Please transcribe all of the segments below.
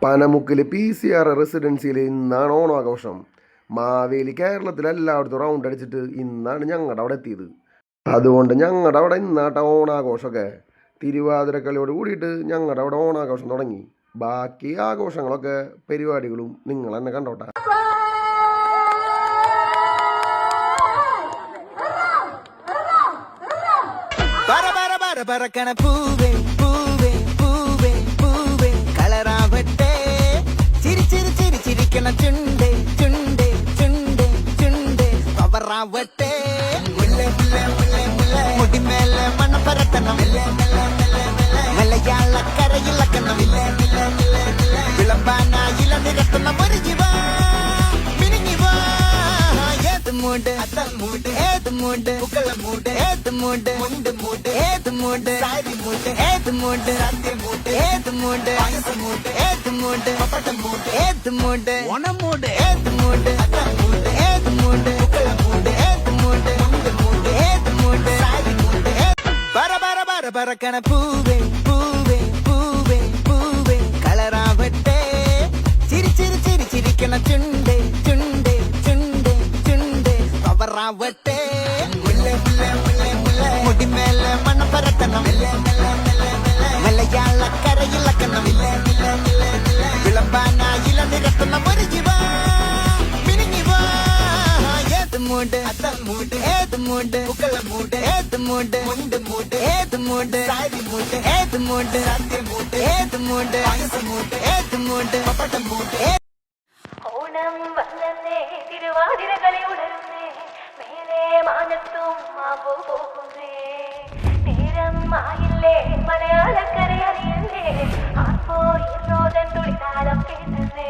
പനമുക്കിൽ PCR റെസിഡൻസിയിൽ ഇന്നാണ് ഓണാഘോഷം. മാവേലി കേരളത്തിൽ എല്ലായിടത്തും റൗണ്ട് അടിച്ചിട്ട് ഇന്നാണ് ഞങ്ങളുടെ അവിടെ എത്തിയത്. അതുകൊണ്ട് ഞങ്ങളുടെ അവിടെ ഇന്നാട്ട ഓണാഘോഷമൊക്കെ. തിരുവാതിരക്കളിയോട് കൂടിയിട്ട് ഞങ്ങളുടെ അവിടെ ഓണാഘോഷം തുടങ്ങി. ബാക്കി ആഘോഷങ്ങളൊക്കെ പരിപാടികളും നിങ്ങൾ തന്നെ കണ്ടോട്ടെ. പറക്കണ പൂവേ പൂവേ പൂവേ പൂവേ കളറാവട്ടെ ചിരി ചിരി ചിരി ചിരിക്കണ ചുണ്ടേ ചുണ്ടേ ചുണ്ടേ ചുണ്ടേ പവറാവട്ടെ മുടിമേലെ മണം പരത്തണം മലയാളക്കരയിലക്കണം വിളമ്പാനായില നിരത്തണം ഒരു ജീവ മിനിങ്ങിവാ ഏത് മൂട് അത്തം മൂട് ഏത് മൂട് പുക്കള മൂട് ഏത് മൂട് മുണ്ട് മൂട് ഏത് മൂട് സാരി മൂട് ഏത് മൂട് സദ്യ മൂട് ഏത് മൂട് പായസ മൂട് ഏത് മൂട് പപ്പടം മൂട് ഏത് മൂട് ഓണം മൂട് ഏത് മൂട് അത്തം മൂട് ഏത് മൂട് പുക്കള മൂട് ഏത് മൂട് മുണ്ട് മൂട് ഏത് മൂട് സാരി മൂട് പറക്കണ പൂവേ പൂവേ പൂവേ പൂവേ കളറാവട്ടെ ചിരി ചിരി ചിരി ചിരിക്കണ ചുണ്ടേ ചുണ്ടേ ചുണ്ടേ ചുണ്ടേ പവറാവട്ടെ മുടിമേലെ മണം പരത്തണം മലയാളക്കരയിലക്കണം വിളമ്പാനായില നിരത്തണം ഒരു ജീവ മിനിങ്ങിവാ ഏത് മൂട് അത്തം മൂട് ഏത് മൂട് പുക്കള മൂട് ഏത് മൂട് മുണ്ട് മൂട് ഏത് മൂട് സാരി മൂട് ഏത് മൂട് സദ്യ മൂട് ഏത് മൂട് പായസ മൂട് ഏത് മൂട് പപ്പടം മൂട് ഓണം വന്നേ തിരുവാതിരകളി ഉണരുന്നേ മേലെ മാനത്തും മാമ്പു പോകുന്നേ നേരം ആയില്ലേ മലയാളക്കര അറിയണ്ടേ ആർപ്പോ ഈറോദൻ തുളിക്കാലം കേട്ടേ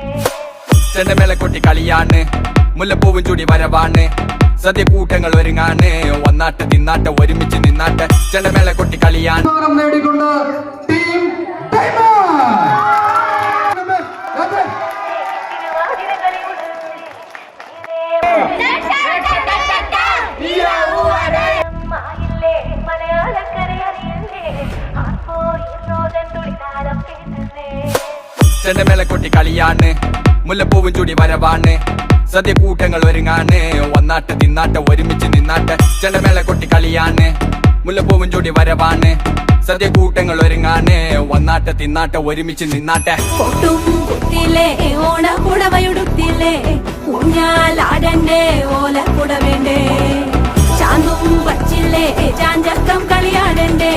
ചെണ്ടമേള കൊട്ടി കളിയാണ് മുല്ലപ്പൂവും ചൂടി വരവാണ് സദ്യ കൂട്ടങ്ങൾ ഒരുങ്ങാണ് വന്നാട്ട് തിന്നാട്ട് ഒരുമിച്ച് നിന്നാട്ട് ചെണ്ടമേള കൊട്ടി കളിയാണ് തിരുവാതിരകളി ഉണരുന്നേ ആയില്ലേ മലയാളക്കര അറിയണ്ടേ ആർപ്പോ ഈറോദൻ തുളിക്കാലം കേട്ടേ ചെണ്ടമേള കൊട്ടി കളിയാണ് മുല്ലപ്പൂവും ചൂടി വരവാണ് സദ്യ കൂട്ടങ്ങൾ ഒരുങ്ങാണ് വന്നാട്ട് തിന്നാട്ട് ഒരുമിച്ച് നിന്നാട്ട് ചെണ്ടമേള കൊട്ടി കളിയാണ് മുല്ലപ്പൂവും ചൂടി വരവാണ് സദ്യ കൂട്ടങ്ങൾ ഒരുങ്ങാണ് വന്നാട്ട് തിന്നാട്ട് ഒരുമിച്ച് നിന്നാട്ടെ കൊട്ടും കുത്തിലേ ഓണക്കുടവയുടുത്തില്ലേ ഊഞ്ഞാലാടണ്ടേ ഓലക്കുടവേണ്ടേ ചാന്തും വച്ചില്ലേ ചാഞ്ചക്കം കളിയാടണ്ടേ